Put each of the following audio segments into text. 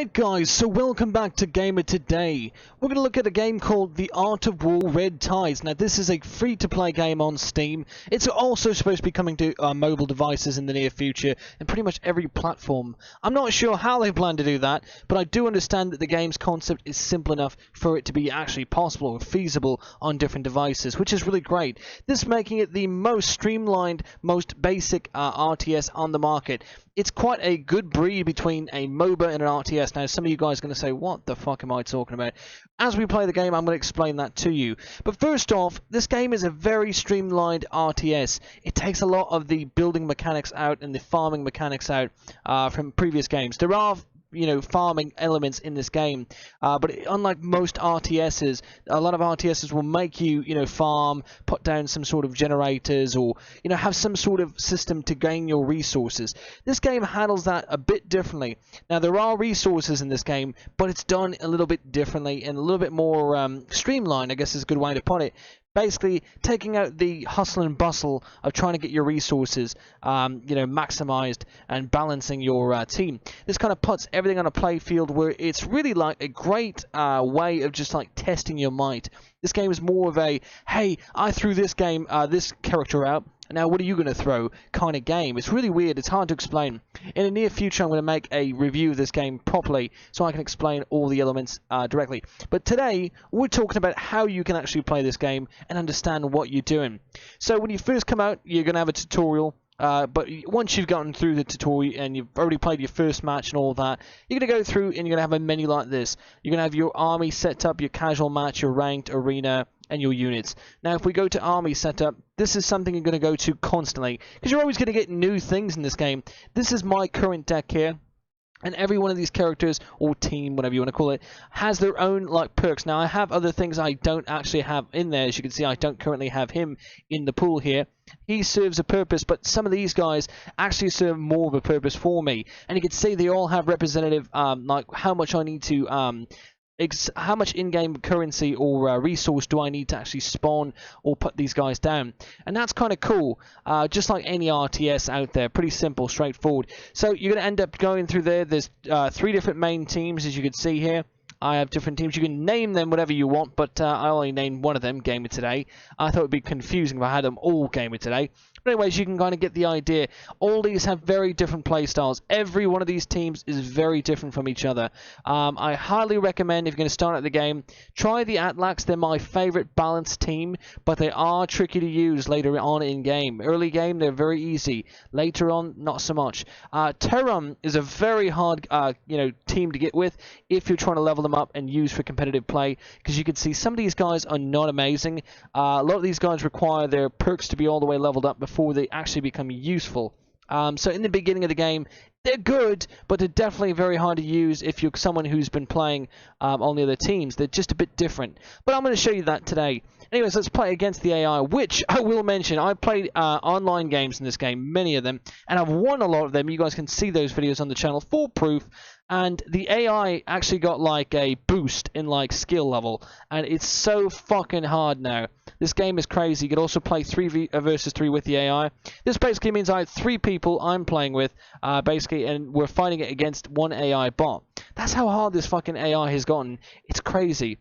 Alright guys, so welcome back to Gamer Today. We're going to look at a game called The Art of War Red Tides. Now this is a free-to-play game on Steam. It's also supposed to be coming to mobile devices in the near future and pretty much every platform. I'm not sure how they plan to do that, but I do understand that the game's concept is simple enough for it to be actually possible or feasible on different devices, which is really great. This making it the most streamlined, most basic RTS on the market. It's quite a good breed between a MOBA and an RTS. Now, some of you guys are going to say, what the fuck am I talking about? As we play the game, I'm going to explain that to you. But first off, this game is a very streamlined RTS. It takes a lot of the building mechanics out and the farming mechanics out from previous games. There are farming elements in this game, but unlike most RTSs, a lot of RTSs will make you farm, put down some sort of generators, or have some sort of system to gain your resources. This game handles that a bit differently. Now there are resources in this game, but it's done a little bit differently and a little bit more streamlined, I guess is a good way to put it. Basically, taking out the hustle and bustle of trying to get your resources, maximized and balancing your team. This kind of puts everything on a play field where it's really like a great way of just like testing your might. This game is more of a, hey, I threw this character out. Now, what are you going to throw kind of game? It's really weird. It's hard to explain. In the near future, I'm going to make a review of this game properly so I can explain all the elements directly. But today, we're talking about how you can actually play this game and understand what you're doing. So when you first come out, you're going to have a tutorial. But once you've gotten through the tutorial and you've already played your first match and all that, you're going to go through and you're going to have a menu like this. You're going to have your army set up, your casual match, your ranked, arena, and your units. Now, if we go to army setup, this is something you're going to go to constantly, because you're always going to get new things in this game. This is my current deck here. And every one of these characters, or team, whatever you want to call it, has their own like perks. Now, I have other things I don't actually have in there. As you can see, I don't currently have him in the pool here. He serves a purpose, but some of these guys actually serve more of a purpose for me. And you can see they all have representative, like how much I need to, how much in-game currency or resource do I need to actually spawn or put these guys down. And that's kind of cool, just like any RTS out there. Pretty simple, straightforward. So you're going to end up going through there. There's 3 different main teams, as you can see here. I have different teams. You can name them whatever you want, but I only named one of them, Gamer Today. I thought it would be confusing if I had them all Gamer Today. But anyways, you can kind of get the idea. All these have very different play styles. Every one of these teams is very different from each other. I highly recommend, if you're going to start at the game, try the Atlax. They're my favorite balanced team, but they are tricky to use later on in game. Early game, they're very easy. Later on, not so much. Tauren is a very hard team to get with if you're trying to level them up and use for competitive play, because you can see some of these guys are not amazing. A lot of these guys require their perks to be all the way leveled up before they actually become useful. So in the beginning of the game, they're good, but they're definitely very hard to use if you're someone who's been playing on the other teams. They're just a bit different. But I'm going to show you that today. Anyways, let's play against the AI, which I will mention. I played online games in this game, many of them, and I've won a lot of them. You guys can see those videos on the channel for proof. And the AI actually got like a boost in like skill level, and it's so fucking hard now. This game is crazy. You can also play 3 versus 3 with the AI. This basically means I have 3 people I'm playing with, basically, and we're fighting it against one AI bot. That's how hard this fucking AI has gotten. It's crazy.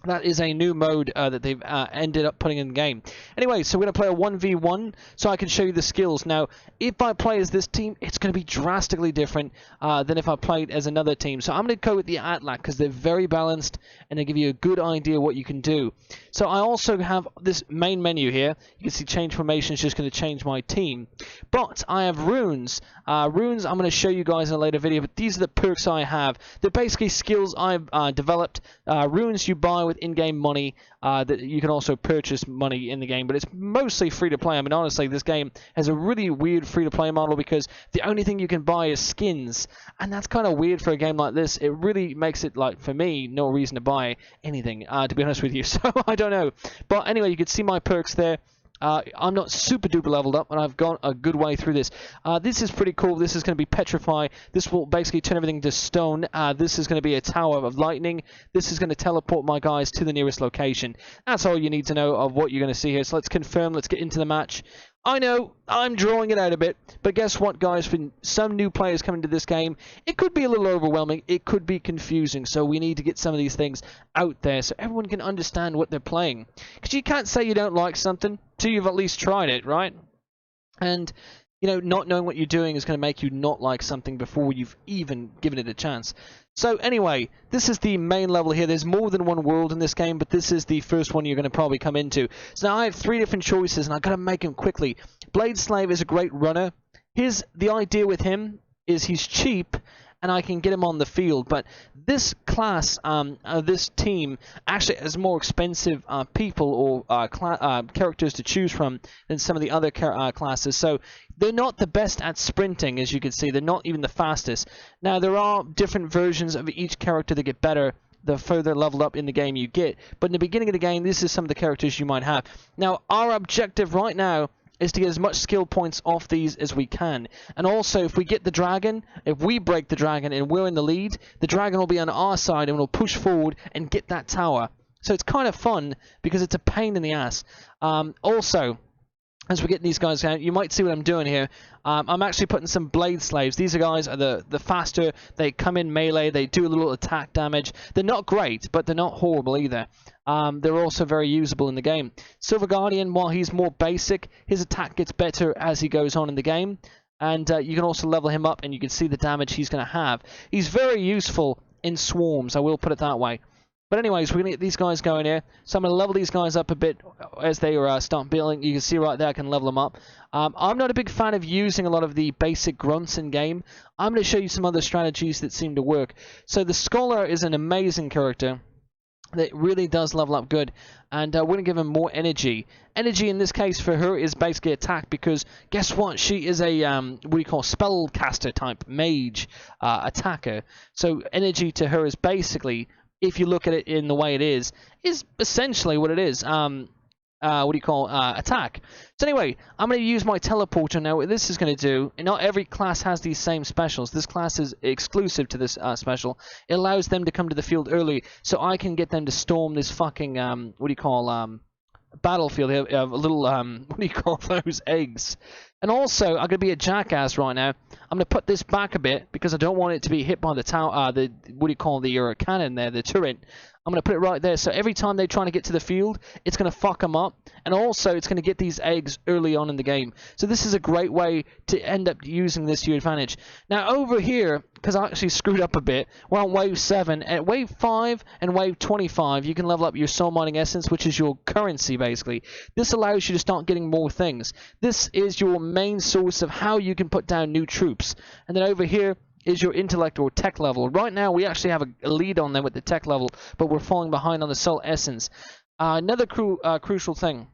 That is a new mode that they've ended up putting in the game. Anyway, so we're going to play a 1v1 so I can show you the skills. Now, if I play as this team, it's going to be drastically different than if I played as another team. So I'm going to go with the Atlac because they're very balanced and they give you a good idea what you can do. So I also have this main menu here. You can see change formation is just going to change my team. But I have runes. Runes I'm going to show you guys in a later video, but these are the perks I have. They're basically skills I've developed. Runes you buy with in-game money, that you can also purchase money in the game, but it's mostly free to play. I mean, honestly, this game has a really weird free to play model because the only thing you can buy is skins, and that's kind of weird for a game like this. It really makes it, like, for me, no reason to buy anything, to be honest with you. So I don't know, but anyway, you can see my perks there. I'm not super duper leveled up, and I've gone a good way through this. This is pretty cool. This is going to be petrify. This will basically turn everything to stone. This is going to be a tower of lightning. This is going to teleport my guys to the nearest location. That's all you need to know of what you're going to see here. So let's confirm. Let's get into the match. I know, I'm drawing it out a bit, but guess what, guys? For some new players coming to this game, it could be a little overwhelming, it could be confusing, so we need to get some of these things out there so everyone can understand what they're playing. Because you can't say you don't like something till you've at least tried it, right? And, you know, not knowing what you're doing is going to make you not like something before you've even given it a chance. So anyway, this is the main level here. There's more than one world in this game, but this is the first one you're going to probably come into. So now I have 3 different choices, and I've got to make them quickly. Blade Slave is a great runner. The idea with him is he's cheap, and I can get him on the field. But this class, this team, actually has more expensive people or characters to choose from than some of the other classes. So they're not the best at sprinting, as you can see. They're not even the fastest. Now, there are different versions of each character that get better the further leveled up in the game you get. But in the beginning of the game, this is some of the characters you might have. Now, our objective right now is to get as much skill points off these as we can. And also, if we get the dragon, if we break the dragon and we're in the lead, the dragon will be on our side and we'll push forward and get that tower. So it's kind of fun because it's a pain in the ass. Also, as we're getting these guys out, you might see what I'm doing here. I'm actually putting some blade slaves. These guys are the faster. They come in melee. They do a little attack damage. They're not great, but they're not horrible either. They're also very usable in the game. Silver Guardian, while he's more basic, his attack gets better as he goes on in the game. And you can also level him up, and you can see the damage he's going to have. He's very useful in swarms, I will put it that way. But anyways, we're going to get these guys going here. So I'm going to level these guys up a bit as they start building. You can see right there I can level them up. I'm not a big fan of using a lot of the basic grunts in game. I'm going to show you some other strategies that seem to work. So the Scholar is an amazing character that really does level up good. And we're going to give him more energy. Energy in this case for her is basically attack because guess what? She is a what do you call spellcaster type mage attacker. So energy to her is basically, if you look at it in the way it is essentially what it is. What do you call attack. So anyway, I'm going to use my teleporter now. What this is going to do, and not every class has these same specials. This class is exclusive to this special. It allows them to come to the field early, so I can get them to storm this fucking what do you call battlefield here. A little what do you call those eggs? And also, I'm going to be a jackass right now. I'm going to put this back a bit because I don't want it to be hit by the tower, what do you call the cannon there, the turret. I'm going to put it right there, so every time they're trying to get to the field, it's going to fuck them up, and also it's going to get these eggs early on in the game. So this is a great way to end up using this to your advantage. Now over here, because I actually screwed up a bit, we're on wave 7. At wave 5 and wave 25, you can level up your soul mining essence, which is your currency basically. This allows you to start getting more things. This is your main source of how you can put down new troops. And then over here is your intellect or tech level. Right now we actually have a lead on them with the tech level, but we're falling behind on the soul essence. Another crucial thing.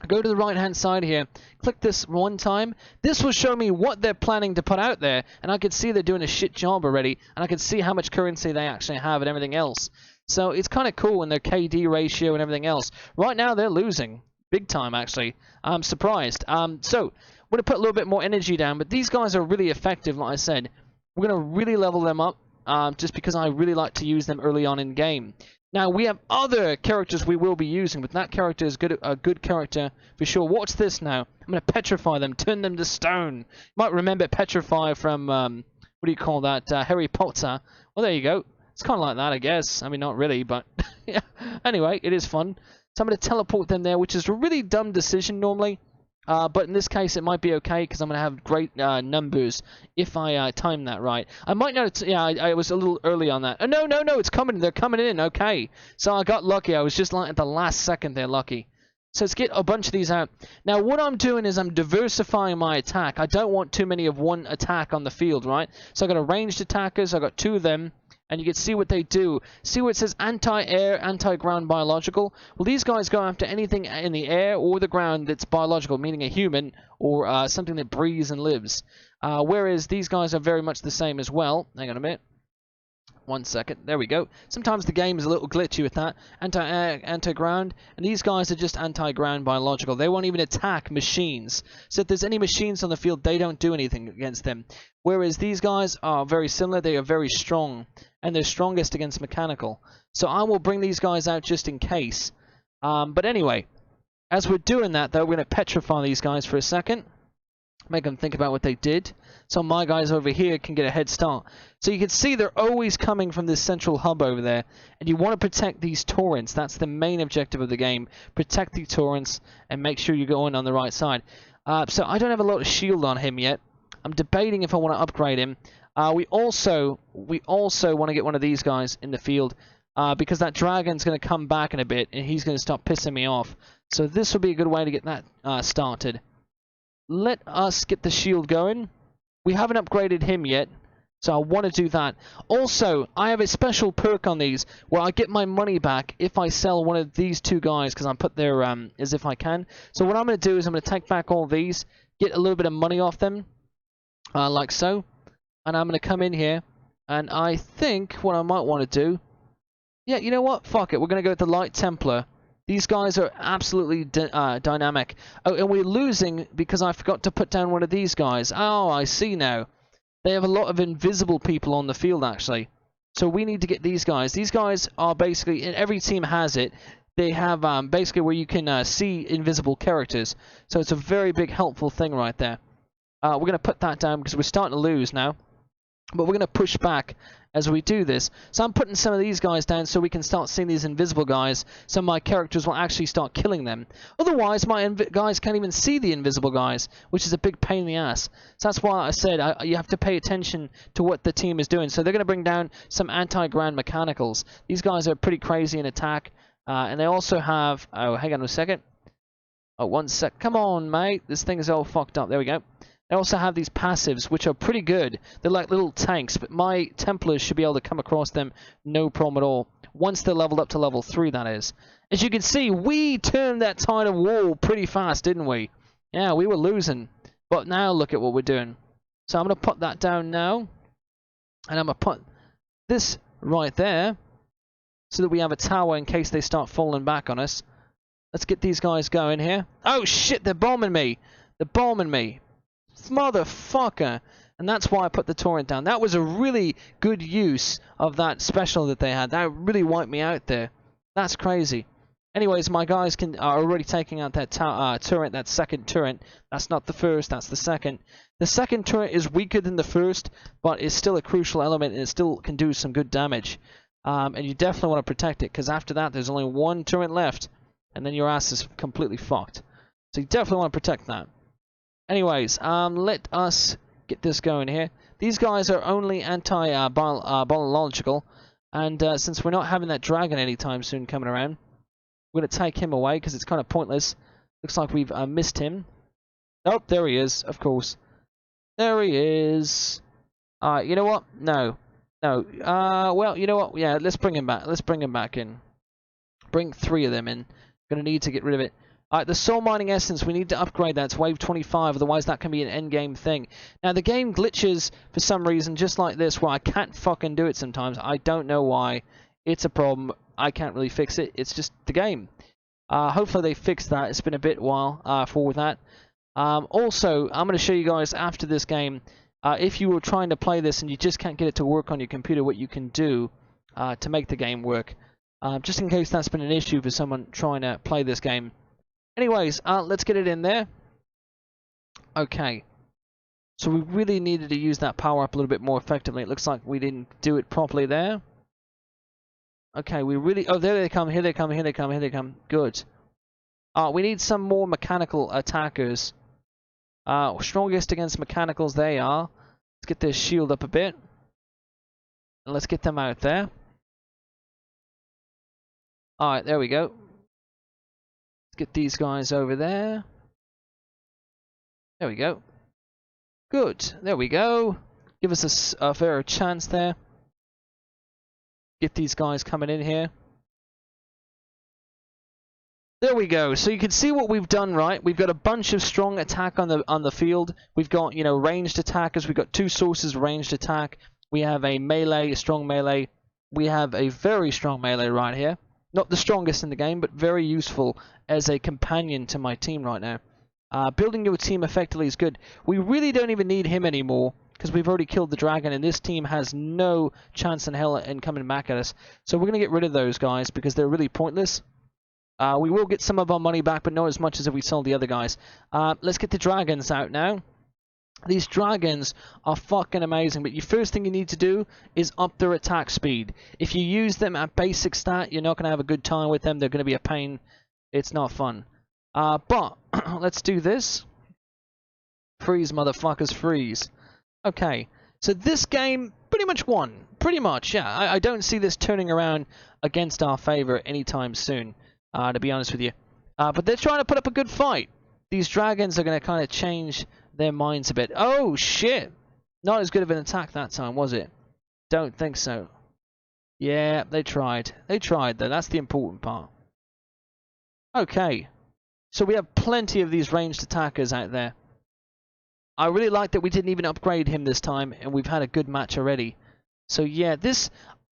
Go to the right hand side here, click this one time. This will show me what they're planning to put out there, and I can see they're doing a shit job already, and I can see how much currency they actually have and everything else. So it's kind of cool in their KD ratio and everything else. Right now they're losing big time actually. I'm surprised. So we're going to put a little bit more energy down, but these guys are really effective, like I said. We're going to really level them up just because I really like to use them early on in game. Now, we have other characters we will be using, but that character is a good character for sure. Watch this now. I'm going to petrify them, turn them to stone. You might remember Petrify from, what do you call that, Harry Potter. Well, there you go. It's kind of like that, I guess. I mean, not really, but yeah. Anyway, it is fun. So I'm going to teleport them there, which is a really dumb decision normally. But in this case, it might be okay because I'm going to have great numbers if I time that right. I might not. Yeah, I was a little early on that. Oh, no, it's coming. They're coming in. Okay. So I got lucky. I was just like at the last second there lucky. So let's get a bunch of these out. Now, what I'm doing is I'm diversifying my attack. I don't want too many of one attack on the field, right? So I've got a ranged attackers. I've got 2 of them. And you can see what they do. See where it says anti-air, anti-ground biological? Well, these guys go after anything in the air or the ground that's biological, meaning a human or something that breathes and lives. Whereas these guys are very much the same as well. Hang on a minute. 1 second. There we go. Sometimes the game is a little glitchy with that. Anti-air, anti-ground. And these guys are just anti-ground biological. They won't even attack machines. So if there's any machines on the field, they don't do anything against them. Whereas these guys are very similar. They are very strong. And they're strongest against mechanical. So I will bring these guys out just in case. But anyway, As we're doing that, though, we're going to petrify these guys for a second. Make them think about what they did. So my guys over here can get a head start. So you can see they're always coming from this central hub over there. And you want to protect these Taurens. That's the main objective of the game. Protect the Taurens and make sure you're going on the right side. So I don't have a lot of shield on him yet. I'm debating if I want to upgrade him. We also want to get one of these guys in the field. Because that dragon's going to come back in a bit. And he's going to start pissing me off. So this will be a good way to get that started. Let us get the shield going. We haven't upgraded him yet, so I want to do that. Also, I have a special perk on these where I get my money back if I sell one of these two guys, because I put their as if I can. So what I'm going to do is I'm going to take back all these, get a little bit of money off them, like so, and I'm going to come in here, and I think what I might want to do, yeah, you know what? Fuck it. We're going to go with the Light Templar. These guys are absolutely dynamic. Oh, and we're losing because I forgot to put down one of these guys. Oh, I see now. They have a lot of invisible people on the field, actually. So we need to get these guys. These guys are basically, and every team has it, they have basically where you can see invisible characters. So it's a very big helpful thing right there. We're going to put that down because we're starting to lose now. But we're going to push back as we do this. So I'm putting some of these guys down so we can start seeing these invisible guys. So my characters will actually start killing them. Otherwise, my guys can't even see the invisible guys, which is a big pain in the ass. So that's why I said you have to pay attention to what the team is doing. So they're going to bring down some anti-ground mechanicals. These guys are pretty crazy in attack. And they also have... Oh, hang on a second. Oh, 1 sec. Come on, mate. This thing is all fucked up. There we go. They also have these passives, which are pretty good. They're like little tanks, but my Templars should be able to come across them no problem at all. Once they're leveled up to level 3, that is. As you can see, we turned that tide of war pretty fast, didn't we? Yeah, we were losing. But now look at what we're doing. So I'm going to put that down now. And I'm going to put this right there. So that we have a tower in case they start falling back on us. Let's get these guys going here. Oh shit, they're bombing me. They're bombing me. Motherfucker. And that's why I put the torrent down. That was a really good use of that special that they had. That really wiped me out there. That's crazy. Anyways, my guys are already taking out that turret, that second turret. That's not the first, that's the second. The second turret is weaker than the first, but it's still a crucial element and it still can do some good damage. And you definitely want to protect it, because after that there's only one turret left, and then your ass is completely fucked. So you definitely want to protect that. Anyways, let us get this going here. These guys are only anti-biological, and since we're not having that dragon anytime soon coming around, we're going to take him away because it's kind of pointless. Looks like we've missed him. Oh, there he is, of course. There he is. You know what? No. No. Well, you know what? Yeah, let's bring him back. Let's bring him back in. Bring 3 of them in. Going to need to get rid of it. Alright, the soul mining essence, we need to upgrade that to wave 25, otherwise that can be an endgame thing. Now, the game glitches for some reason, just like this, where I can't fucking do it sometimes. I don't know why. It's a problem. I can't really fix it. It's just the game. Hopefully they fix that. It's been a bit while for that. Also, I'm going to show you guys after this game, if you were trying to play this and you just can't get it to work on your computer, what you can do to make the game work. Just in case that's been an issue for someone trying to play this game. Anyways, let's get it in there. Okay. So we really needed to use that power up a little bit more effectively. It looks like we didn't do it properly there. Okay, we really... Oh, there they come, here they come, here they come, here they come. Good. We need some more mechanical attackers. Strongest against mechanicals they are. Let's get their shield up a bit. And let's get them out there. Alright, there we go. Get these guys over there. There we go. Good. There we go. Give us a fair chance there. Get these guys coming in here. There we go. So you can see what we've done, right? We've got a bunch of strong attack on the field. We've got, you know, ranged attackers. We've got 2 sources of ranged attack. We have a melee, a strong melee. We have a very strong melee right here. Not the strongest in the game, but very useful as a companion to my team right now. Building your team effectively is good. We really don't even need him anymore, because we've already killed the dragon, and this team has no chance in hell in coming back at us. So we're going to get rid of those guys, because they're really pointless. We will get some of our money back, but not as much as if we sold the other guys. Let's get the dragons out now. These dragons are fucking amazing, but the first thing you need to do is up their attack speed. If you use them at basic stat, you're not going to have a good time with them. They're going to be a pain. It's not fun. But let's do this. Freeze, motherfuckers, freeze. Okay, so this game pretty much won. Pretty much, yeah. I don't see this turning around against our favor anytime soon, to be honest with you. But they're trying to put up a good fight. These dragons are going to kind of change their minds a bit. Oh, shit! Not as good of an attack that time, was it? Don't think so. Yeah, they tried. They tried, though. That's the important part. Okay. So we have plenty of these ranged attackers out there. I really like that we didn't even upgrade him this time, and we've had a good match already. So yeah, this,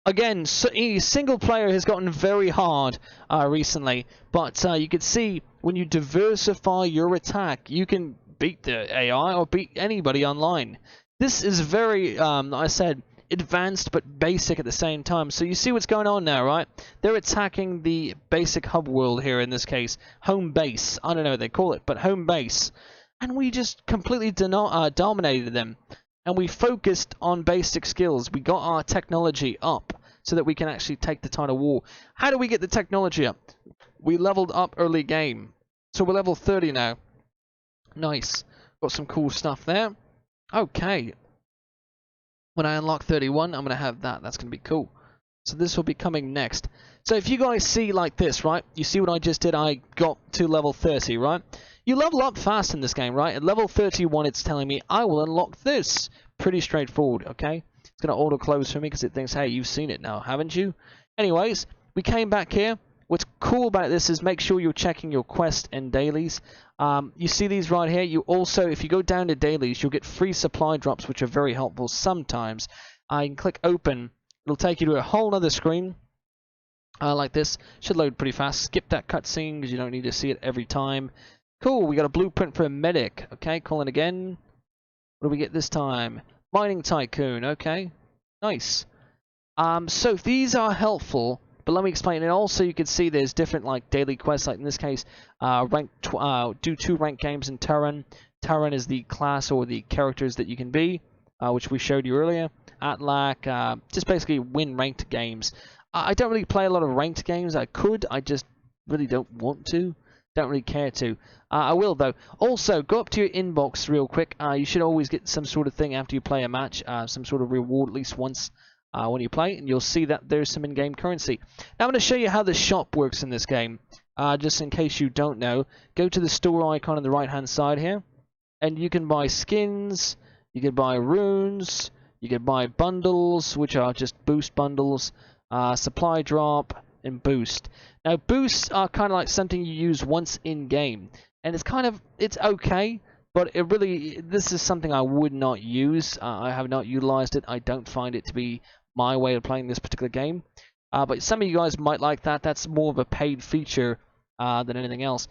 again, single player has gotten very hard recently, but you can see when you diversify your attack, you can beat the AI or beat anybody online. This is very, I said, advanced but basic at the same time. So you see what's going on now, right? They're attacking the basic hub world here in this case. Home base. I don't know what they call it, but home base. And we just completely dominated them. And we focused on basic skills. We got our technology up so that we can actually take the tide of war. How do we get the technology up? We leveled up early game. So we're level 30 now. Nice. Got some cool stuff there. Okay. When I unlock 31, I'm going to have that. That's going to be cool. So this will be coming next. So if you guys see like this, right? You see what I just did? I got to level 30, right? You level up fast in this game, right? At level 31, it's telling me I will unlock this. Pretty straightforward, okay? It's going to auto-close for me because it thinks, hey, you've seen it now, haven't you? Anyways, we came back here. What's cool about this is make sure you're checking your quest and dailies. You see these right here. You also, if you go down to dailies, you'll get free supply drops, which are very helpful sometimes. You can click open. It'll take you to a whole other screen. Like this. Should load pretty fast. Skip that cutscene because you don't need to see it every time. Cool, we got a blueprint for a medic. Okay, calling again. What do we get this time? Mining Tycoon. Okay, nice. So these are helpful, but let me explain. And also, you can see there's different like daily quests. Like in this case, do 2 ranked games in Tauren. Tauren is the class or the characters that you can be, which we showed you earlier. Atlac, just basically win ranked games. I don't really play a lot of ranked games. I could, I just really don't want to. Don't really care to. I will though. Also, go up to your inbox real quick. You should always get some sort of thing after you play a match, some sort of reward at least once when you play, and you'll see that there's some in-game currency. Now I'm going to show you how the shop works in this game, just in case you don't know. Go to the store icon on the right-hand side here, and you can buy skins, you can buy runes, you can buy bundles, which are just boost bundles, supply drop, and boost. Now boosts are kind of like something you use once in game, and it's okay, but this is something I would not use. I have not utilized it. I don't find it to be my way of playing this particular game, but some of you guys might like that. That's more of a paid feature than anything else.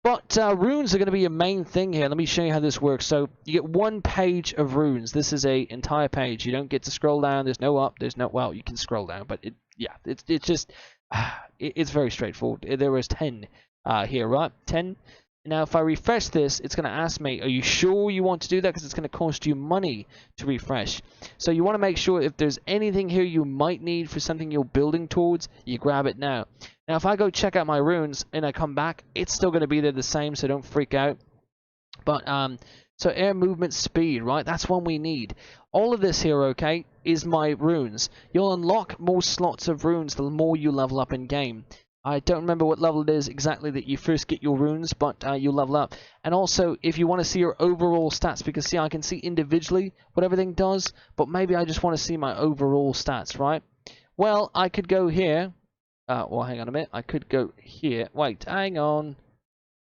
But runes are going to be a main thing here. Let me show you how this works. So you get 1 page of runes. This is a entire page. You don't get to scroll down. There's no up. There's no, well, you can scroll down, but it's just it's very straightforward. There is 10 here, right? 10. Now, if I refresh this, it's going to ask me, are you sure you want to do that? Because it's going to cost you money to refresh. So you want to make sure if there's anything here you might need for something you're building towards, you grab it now. Now, if I go check out my runes and I come back, it's still going to be there the same, so don't freak out. But, so air movement speed, right? That's one we need. All of this here, okay, is my runes. You'll unlock more slots of runes the more you level up in game. I don't remember what level it is exactly that you first get your runes, but you level up. And also, if you want to see your overall stats, because see, I can see individually what everything does, but maybe I just want to see my overall stats, right? Well, I could go here. Well, hang on a minute. I could go here. Wait, hang on.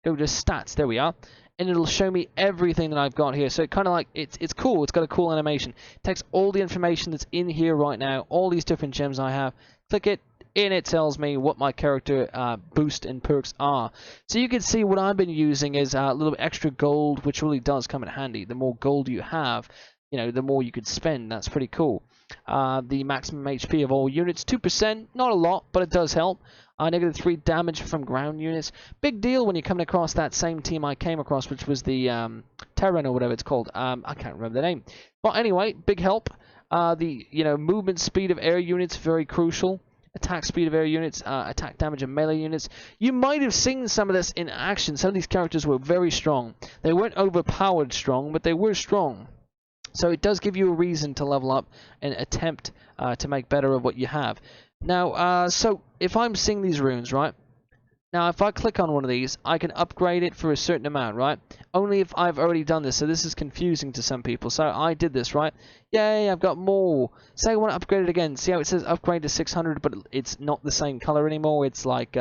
Go to stats. There we are. And it'll show me everything that I've got here. So it kind of like, it's cool. It's got a cool animation. It takes all the information that's in here right now, all these different gems I have. Click it. And it tells me what my character boost and perks are. So you can see what I've been using is a little extra gold, which really does come in handy. The more gold you have, you know, the more you could spend. That's pretty cool. the maximum HP of all units. 2%, not a lot, but it does help. Negative 3 damage from ground units. Big deal when you're coming across that same team I came across, which was the Tauren or whatever it's called. I can't remember the name. But anyway, big help. The movement speed of air units, very crucial. Attack speed of air units, attack damage of melee units. You might have seen some of this in action. Some of these characters were very strong. They weren't overpowered strong, but they were strong. So it does give you a reason to level up and attempt to make better of what you have. Now, so if I'm seeing these runes, right? Now, if I click on one of these, I can upgrade it for a certain amount, right? Only if I've already done this, so this is confusing to some people. So I did this, right? Yay, I've got more. Say I want to upgrade it again. See how it says upgrade to 600, but it's not the same color anymore. It's like,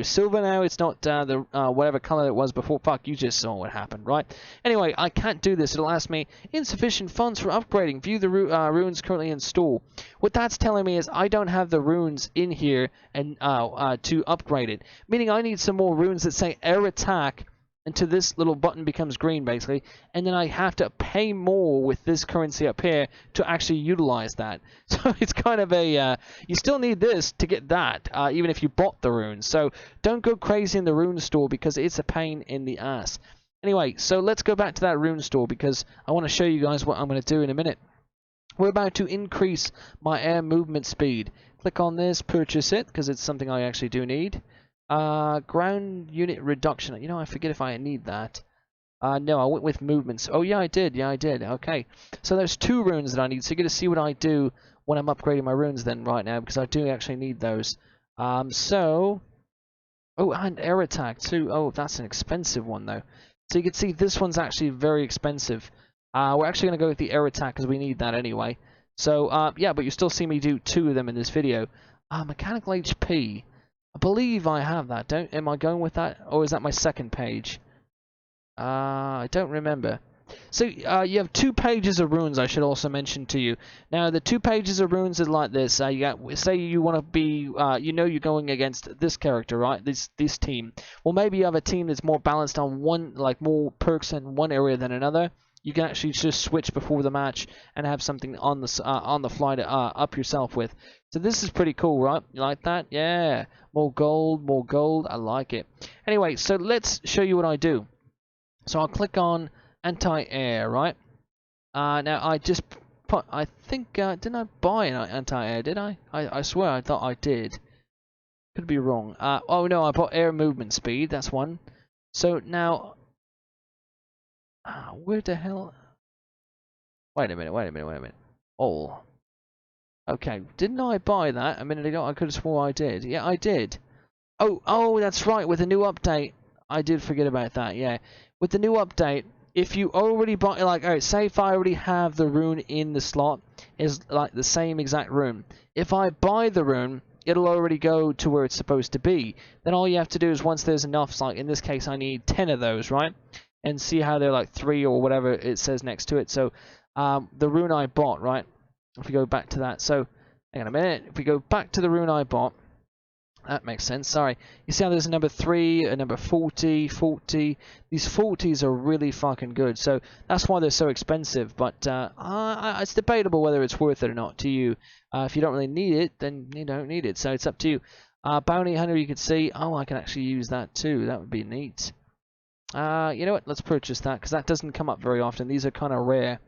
silver now. It's not the whatever color it was before. Fuck, you just saw what happened, right? Anyway, I can't do this. It'll ask me, insufficient funds for upgrading. View the runes currently in store. What that's telling me is I don't have the runes in here and to upgrade it. Meaning I need some more runes that say air attack until this little button becomes green, basically. And then I have to pay more with this currency up here to actually utilize that. So it's kind of a... you still need this to get that, even if you bought the runes. So don't go crazy in the rune store because it's a pain in the ass. Anyway, so let's go back to that rune store because I want to show you guys what I'm going to do in a minute. We're about to increase my air movement speed. Click on this, purchase it, because it's something I actually do need. Ground unit reduction. You know, I forget if I need that. No, I went with movements. Oh, yeah, I did. Yeah, I did. Okay. So there's 2 runes that I need. So you're going to see what I do when I'm upgrading my runes then right now, because I do actually need those. Oh, and air attack too. Oh, that's an expensive one, though. So you can see this one's actually very expensive. We're actually going to go with the air attack because we need that anyway. So, yeah, but you still see me do 2 of them in this video. Mechanical HP. I believe I have that. Am I going with that? Or is that my second page? I don't remember. So, you have 2 pages of runes, I should also mention to you. Now, the 2 pages of runes is like this. Say you want to be, you're going against this character, right? This team. Well, maybe you have a team that's more balanced on one, like more perks in one area than another. You can actually just switch before the match and have something on the fly to up yourself with. So this is pretty cool, right? You like that? Yeah. More gold, more gold. I like it. Anyway, so let's show you what I do. So I'll click on anti-air, right? Now I just put. I think didn't I buy an anti-air? Did I? I swear I thought I did. Could be wrong. Oh no, I bought air movement speed. That's one. So now. Where the hell? Wait a minute. All. Okay, didn't I buy that a minute ago? I could have swore I did. Yeah, I did. Oh, that's right. With the new update, I did forget about that. Yeah, with the new update, if you already bought, like, alright, say if I already have the rune in the slot, is like the same exact rune. If I buy the rune, it'll already go to where it's supposed to be. Then all you have to do is once there's enough, like in this case, I need 10 of those, right? And see how they're like 3 or whatever it says next to it. So the rune I bought, right? If we go back to that, so hang on a minute. If we go back to the rune I bought, that makes sense. Sorry, you see how there's a number 3, a number 40, 40. These 40s are really fucking good. So that's why they're so expensive. But it's debatable whether it's worth it or not to you. If you don't really need it, then you don't need it. So it's up to you. Bounty hunter, you can see. Oh, I can actually use that too. That would be neat. You know what? Let's purchase that because that doesn't come up very often. These are kind of rare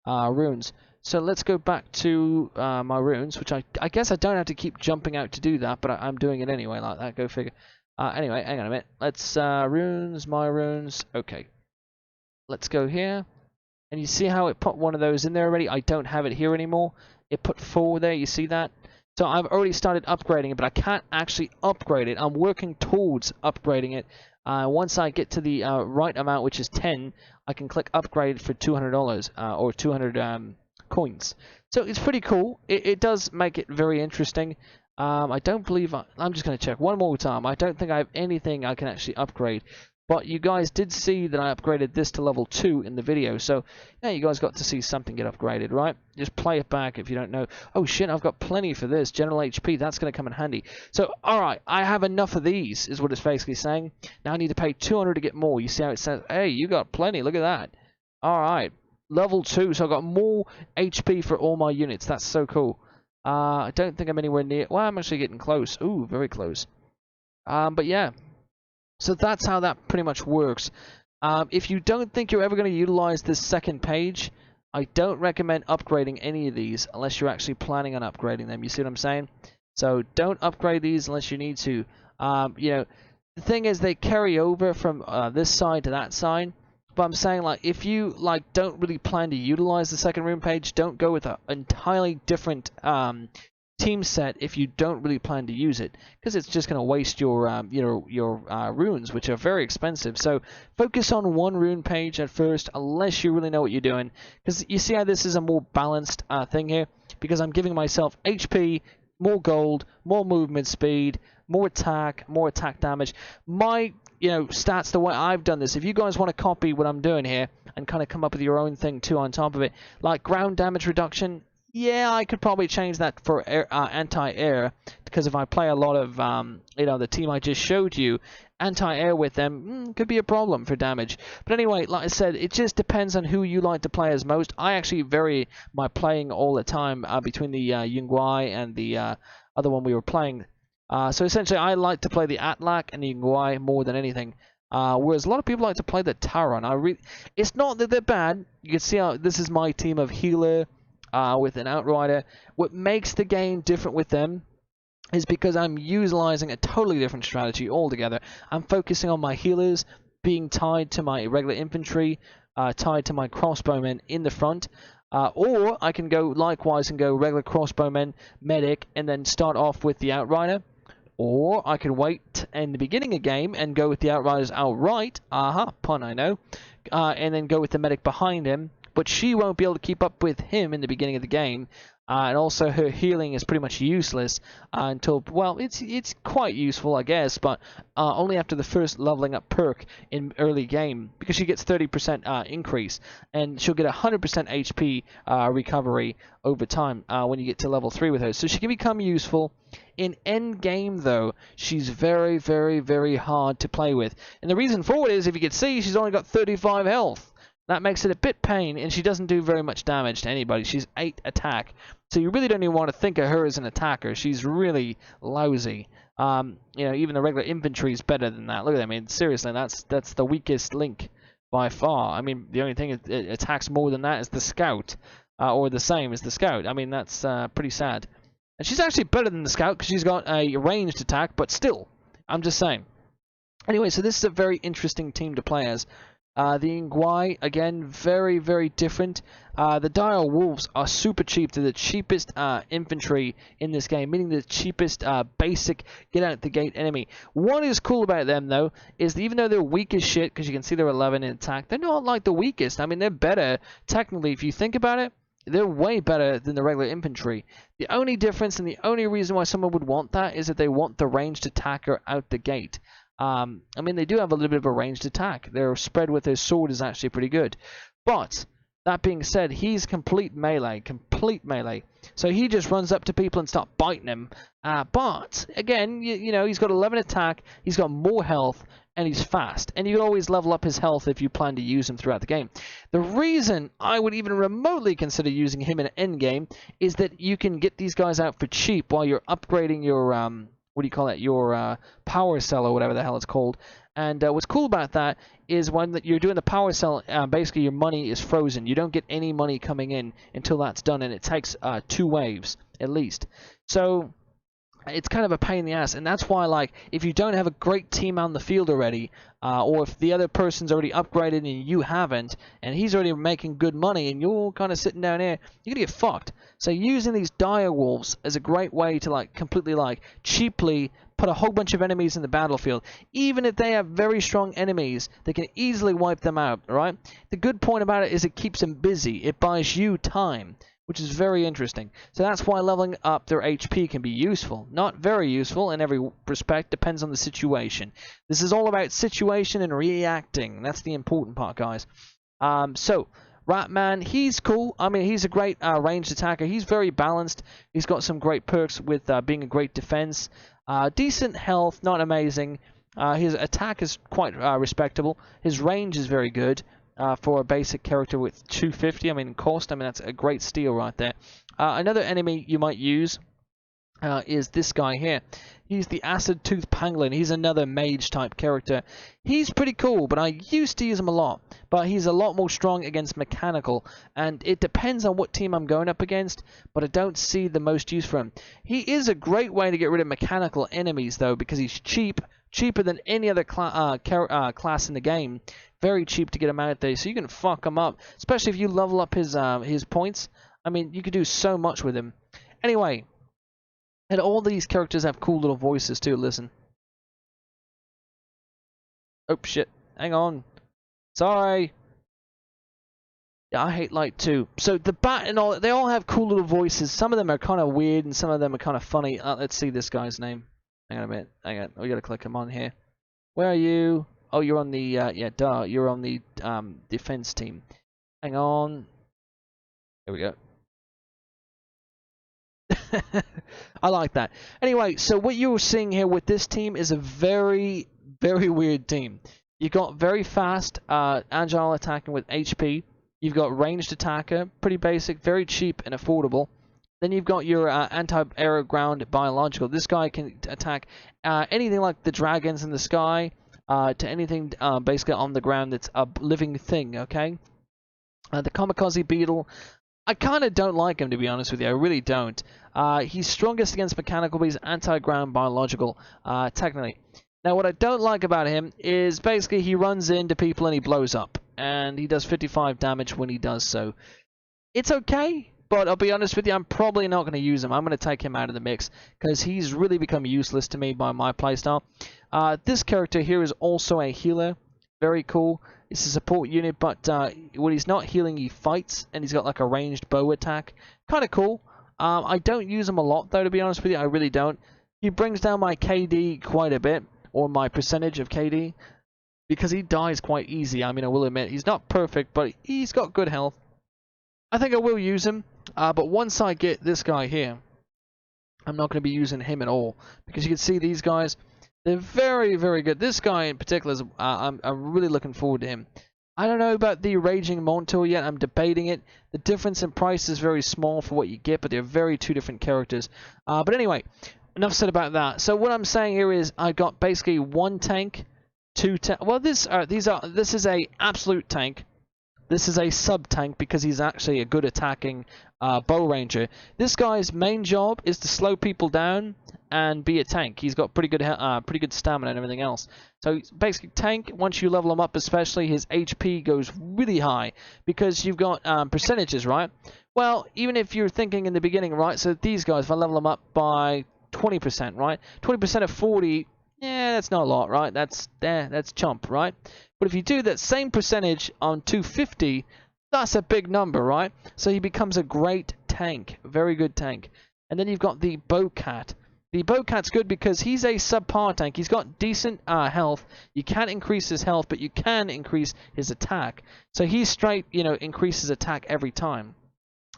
runes. So let's go back to my runes, which I guess I don't have to keep jumping out to do that, but I'm doing it anyway like that. Go figure. Anyway, hang on a minute. Let's runes, my runes. Okay. Let's go here. And you see how it put one of those in there already? I don't have it here anymore. It put 4 there. You see that? So I've already started upgrading it, but I can't actually upgrade it. I'm working towards upgrading it. Once I get to the right amount, which is 10, I can click upgrade for $200 or 200 coins. So it's pretty cool. It does make it very interesting. I don't believe... I'm just going to check one more time. I don't think I have anything I can actually upgrade. But you guys did see that I upgraded this to level 2 in the video. So, yeah, you guys got to see something get upgraded, right? Just play it back if you don't know. Oh, shit, I've got plenty for this. General HP, that's going to come in handy. So, alright, I have enough of these, is what it's basically saying. Now I need to pay 200 to get more. You see how it says, hey, you got plenty, look at that. Alright. level 2, so I've got more HP for all my units. That's so cool. I don't think I'm anywhere near... Well, I'm actually getting close. Ooh, very close. But yeah, so that's how that pretty much works. If you don't think you're ever going to utilize this second page, I don't recommend upgrading any of these unless you're actually planning on upgrading them. You see what I'm saying? So don't upgrade these unless you need to. You know, the thing is, they carry over from this side to that side. But I'm saying, like, if you don't really plan to utilize the second room page, don't go with an entirely different team set if you don't really plan to use it, because it's just going to waste your runes, which are very expensive. So focus on one rune page at first, unless you really know what you're doing, because you see how this is a more balanced thing here, because I'm giving myself HP, more gold, more movement speed, more attack damage. My stats, the way I've done this, if you guys want to copy what I'm doing here and kind of come up with your own thing too on top of it, like ground damage reduction, yeah, I could probably change that for anti-air, because if I play a lot of the team I just showed you, anti-air with them could be a problem for damage. But anyway, like I said, it just depends on who you like to play as most. I actually vary my playing all the time between the Yunguai and the other one we were playing. So essentially, I like to play the Atlak and the Yunguai more than anything. Whereas a lot of people like to play the Tauren. It's not that they're bad. You can see how this is my team of healer with an outrider. What makes the game different with them is because I'm utilizing a totally different strategy altogether. I'm focusing on my healers being tied to my regular infantry, tied to my crossbowmen in the front. Or I can go likewise and go regular crossbowmen, medic, and then start off with the outrider. Or I can wait in the beginning of the game and go with the outriders outright. Aha, pun I know. And then go with the medic behind him. But she won't be able to keep up with him in the beginning of the game. And also her healing is pretty much useless until, well, it's quite useful, I guess, but only after the first leveling up perk in early game, because she gets 30% increase, and she'll get 100% HP recovery over time when you get to level 3 with her. So she can become useful. In end game, though, she's very, very, very hard to play with. And the reason for it is, if you can see, she's only got 35 health. That makes it a bit pain, and she doesn't do very much damage to anybody. She's 8 attack. So you really don't even want to think of her as an attacker. She's really lousy. Even the regular infantry is better than that. Look at that. I mean, seriously, that's the weakest link by far. I mean, the only thing it attacks more than that is the scout, or the same as the scout. I mean, that's pretty sad. And she's actually better than the scout because she's got a ranged attack, but still, I'm just saying. Anyway, so this is a very interesting team to play as. The Yunguai, again, very, very different. The Dire Wolves are super cheap. They're the cheapest infantry in this game, meaning the cheapest basic get-out-the-gate enemy. What is cool about them, though, is that even though they're weak as shit, because you can see they're 11 in attack, they're not like the weakest. I mean, they're better, technically, if you think about it. They're way better than the regular infantry. The only difference and the only reason why someone would want that is that they want the ranged attacker out the gate. I mean, they do have a little bit of a ranged attack. Their spread with their sword is actually pretty good. But, that being said, he's complete melee. So he just runs up to people and starts biting them. But, again, he's got 11 attack, he's got more health, and he's fast. And you can always level up his health if you plan to use him throughout the game. The reason I would even remotely consider using him in an endgame is that you can get these guys out for cheap while you're upgrading your... your power cell or whatever the hell it's called. And what's cool about that is when you're doing the power cell, basically your money is frozen. You don't get any money coming in until that's done, and it takes 2 waves at least. So it's kind of a pain in the ass, and that's why, like, if you don't have a great team on the field already, or if the other person's already upgraded and you haven't, and he's already making good money and you're kind of sitting down here, you're gonna get fucked. So using these dire wolves is a great way to completely cheaply put a whole bunch of enemies in the battlefield. Even if they have very strong enemies, they can easily wipe them out. Alright? The good point about it is it keeps them busy. It buys you time, which is very interesting. So that's why leveling up their HP can be useful. Not very useful in every respect, depends on the situation. This is all about situation and reacting. That's the important part, guys. So, Ratman, he's cool. I mean, he's a great ranged attacker. He's very balanced. He's got some great perks with being a great defense. Decent health, not amazing. His attack is quite respectable. His range is very good. for a basic character with 250. I mean, cost. I mean, that's a great steal right there. Another enemy you might use is this guy here. He's the Acid Tooth Pangolin. He's another mage type character. He's pretty cool, but I used to use him a lot. But he's a lot more strong against mechanical, and it depends on what team I'm going up against, but I don't see the most use for him. He is a great way to get rid of mechanical enemies, though, because he's cheap, cheaper than any other class in the game. Very cheap to get him out there, so you can fuck him up, especially if you level up his points. I mean, you could do so much with him. Anyway. And all these characters have cool little voices too, listen. Oh shit, hang on. Sorry. Yeah, I hate light too. So the bat and all, they all have cool little voices. Some of them are kind of weird and some of them are kind of funny. Let's see this guy's name. Hang on a minute. Hang on, we gotta click him on here. Where are you? Oh, you're on the, yeah, duh, you're on the defense team. Hang on. There we go. I like that. Anyway, so what you're seeing here with this team is a very, very weird team. You've got very fast, agile attacking with HP. You've got ranged attacker, pretty basic, very cheap and affordable. Then you've got your anti-air ground biological. This guy can attack anything like the dragons in the sky to anything basically on the ground that's a living thing, okay? The kamikaze beetle. I kind of don't like him, to be honest with you. I really don't. He's strongest against mechanical, but he's anti-ground biological, technically. Now, what I don't like about him is basically he runs into people and he blows up. And he does 55 damage when he does so. It's okay, but I'll be honest with you, I'm probably not going to use him. I'm going to take him out of the mix, because he's really become useless to me by my playstyle. This character here is also a healer. Very cool. It's a support unit, but when he's not healing, he fights, and he's got like a ranged bow attack. Kind of cool. I don't use him a lot, though, to be honest with you. I really don't. He brings down my KD quite a bit, or my percentage of KD, because he dies quite easy. I mean, I will admit, he's not perfect, but he's got good health. I think I will use him, but once I get this guy here, I'm not going to be using him at all, because you can see these guys. They're very, very good. This guy in particular, I'm really looking forward to him. I don't know about the Raging Montour yet. I'm debating it. The difference in price is very small for what you get, but they're very two different characters. But anyway, enough said about that. So what I'm saying here is I got basically one tank, two tank. Well, this is a absolute tank. This is a sub-tank because he's actually a good attacking bow ranger. This guy's main job is to slow people down and be a tank. He's got pretty good stamina and everything else. So he's basically tank. Once you level him up, especially, his HP goes really high because you've got percentages, right? Well, even if you're thinking in the beginning, right? So these guys, if I level them up by 20%, right? 20% of 40, yeah, that's not a lot, right? That's chump, right? But if you do that same percentage on 250, that's a big number, right? So he becomes a great tank, very good tank. And then you've got the Bowcat. The Bowcat's good because he's a subpar tank. He's got decent health. You can't increase his health, but you can increase his attack. So he's straight, you know, increases attack every time.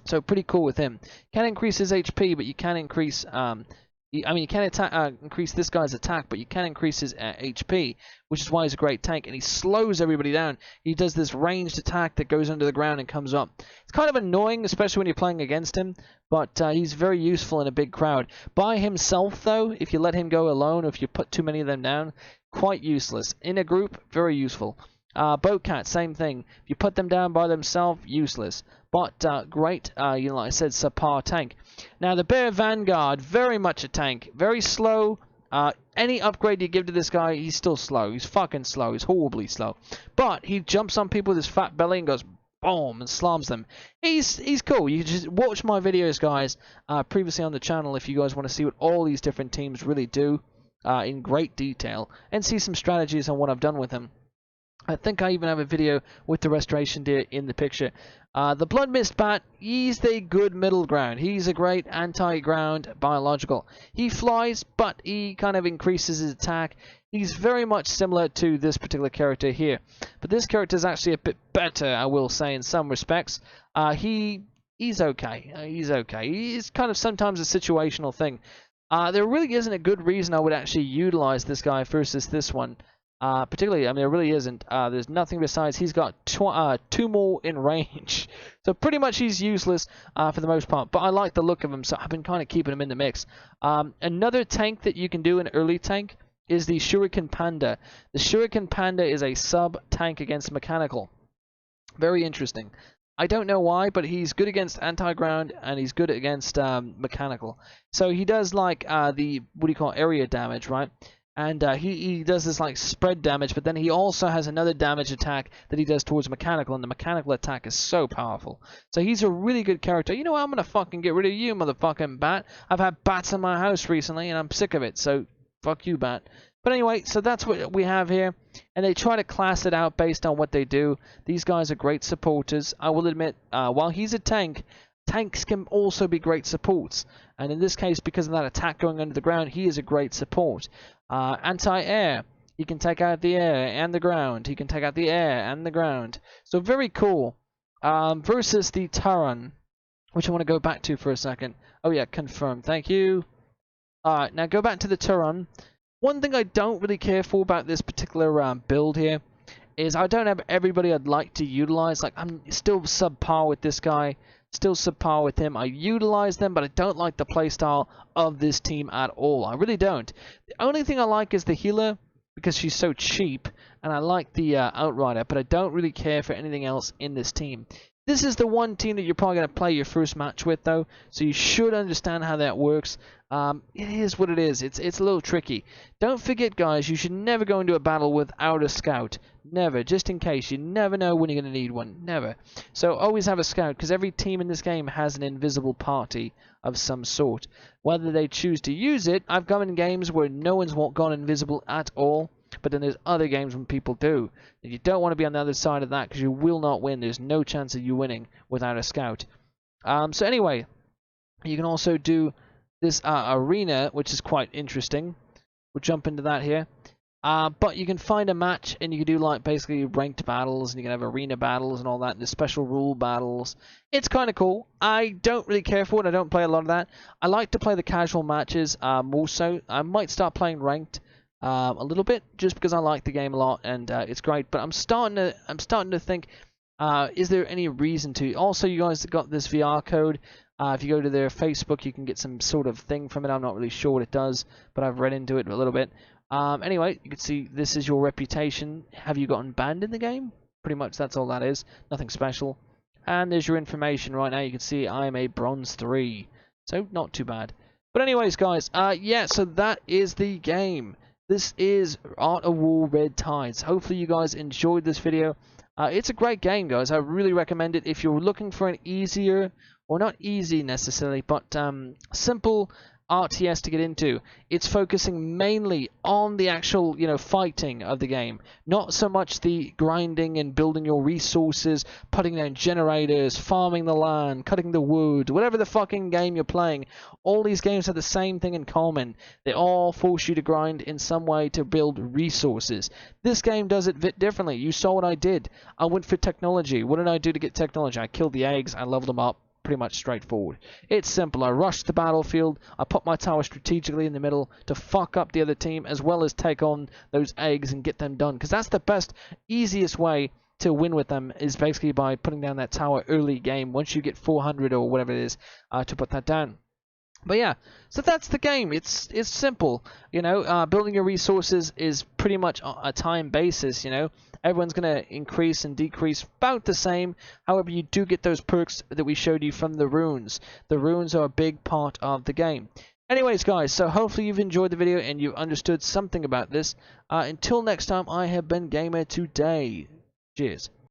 So pretty cool with him. Can't increase his HP, but you can increase... I mean, you can't increase this guy's attack, but you can increase his HP, which is why he's a great tank. And he slows everybody down. He does this ranged attack that goes under the ground and comes up. It's kind of annoying, especially when you're playing against him, but he's very useful in a big crowd. By himself, though, if you let him go alone, or if you put too many of them down, quite useless. In a group, very useful. Bowcat, same thing. If you put them down by themselves, useless. But great, you know, like I said, subpar tank. Now the Bear Vanguard, very much a tank, very slow. Any upgrade you give to this guy, he's still slow. He's fucking slow. He's horribly slow. But he jumps on people with his fat belly and goes boom and slams them. He's cool. You just watch my videos, guys, previously on the channel if you guys want to see what all these different teams really do in great detail and see some strategies on what I've done with him. I think I even have a video with the restoration deer in the picture. The Blood Mist Bat, he's the good middle ground. He's a great anti-ground biological. He flies, but he kind of increases his attack. He's very much similar to this particular character here. But this character is actually a bit better, I will say, in some respects. He's okay. He's okay. He's kind of sometimes a situational thing. There really isn't a good reason I would actually utilize this guy versus this one. Particularly, I mean, there really isn't. There's nothing besides he's got two more in range. So pretty much he's useless for the most part. But I like the look of him, so I've been kind of keeping him in the mix. Another tank that you can do, an early tank, is the Shuriken Panda. The Shuriken Panda is a sub-tank against mechanical. Very interesting. I don't know why, but he's good against anti-ground and he's good against mechanical. So he does like the, what do you call it, area damage, right? And he does this like spread damage, but then he also has another damage attack that he does towards mechanical, and the mechanical attack is so powerful. So he's a really good character. You know what? I'm gonna fucking get rid of you, motherfucking bat. I've had bats in my house recently, and I'm sick of it. So fuck you, bat. But anyway, so that's what we have here, and they try to class it out based on what they do. These guys are great supporters. I will admit, while he's a tank, tanks can also be great supports. And in this case, because of that attack going under the ground, he is a great support. Anti-air, he can take out the air and the ground. He can take out the air and the ground. So very cool. Versus the Tauren, which I want to go back to for a second. Oh yeah, confirm. Thank you. Alright, now go back to the Tauren. One thing I don't really care for about this particular build here is I don't have everybody I'd like to utilize. Like, I'm still subpar with this guy. Still subpar with him. I utilize them, but I don't like the playstyle of this team at all. I really don't. The only thing I like is the healer, because she's so cheap, and I like the outrider, but I don't really care for anything else in this team. This is the one team that you're probably going to play your first match with, though, so you should understand how that works. It is what it is. It's a little tricky. Don't forget, guys, you should never go into a battle without a scout. Never. Just in case. You never know when you're going to need one. Never. So always have a scout, because every team in this game has an invisible party of some sort. Whether they choose to use it, I've gone in games where no one's gone invisible at all. But then there's other games when people do. And you don't want to be on the other side of that, because you will not win. There's no chance of you winning without a scout. So anyway, you can also do this arena, which is quite interesting. We'll jump into that here. But you can find a match, and you can do like basically ranked battles, and you can have arena battles and all that, and the special rule battles. It's kind of cool. I don't really care for it. I don't play a lot of that. I like to play the casual matches more so. I might start playing ranked a little bit, just because I like the game a lot, and it's great. But I'm starting to think, is there any reason to? Also, you guys got this VR code. If you go to their Facebook, you can get some sort of thing from it. I'm not really sure what it does, but I've read into it a little bit. Anyway, you can see this is your reputation. Have you gotten banned in the game? Pretty much that's all that is. Nothing special. And there's your information right now. You can see I am a bronze 3. So not too bad. But anyways, guys, yeah, so that is the game. This is Art of War Red Tides. Hopefully you guys enjoyed this video. It's a great game, guys. I really recommend it if you're looking for an easier, or not easy necessarily, but simple RTS to get into. It's focusing mainly on the actual, fighting of the game. Not so much the grinding and building your resources, putting down generators, farming the land, cutting the wood, whatever the fucking game you're playing. All these games have the same thing in common. They all force you to grind in some way to build resources. This game does it a bit differently. You saw what I did. I went for technology. What did I do to get technology? I killed the eggs, I leveled them up. Pretty much straightforward. It's simple. I rushed the battlefield. I put my tower strategically in the middle to fuck up the other team, as well as take on those eggs and get them done. Because that's the best, easiest way to win with them, is basically by putting down that tower early game. Once you get 400 or whatever it is, to put that down. But yeah, so that's the game. It's simple, building your resources is pretty much a time basis, Everyone's going to increase and decrease about the same. However, you do get those perks that we showed you from the runes. The runes are a big part of the game. Anyways, guys, so hopefully you've enjoyed the video and you've understood something about this. Until next time, I have been Gamer Today. Cheers.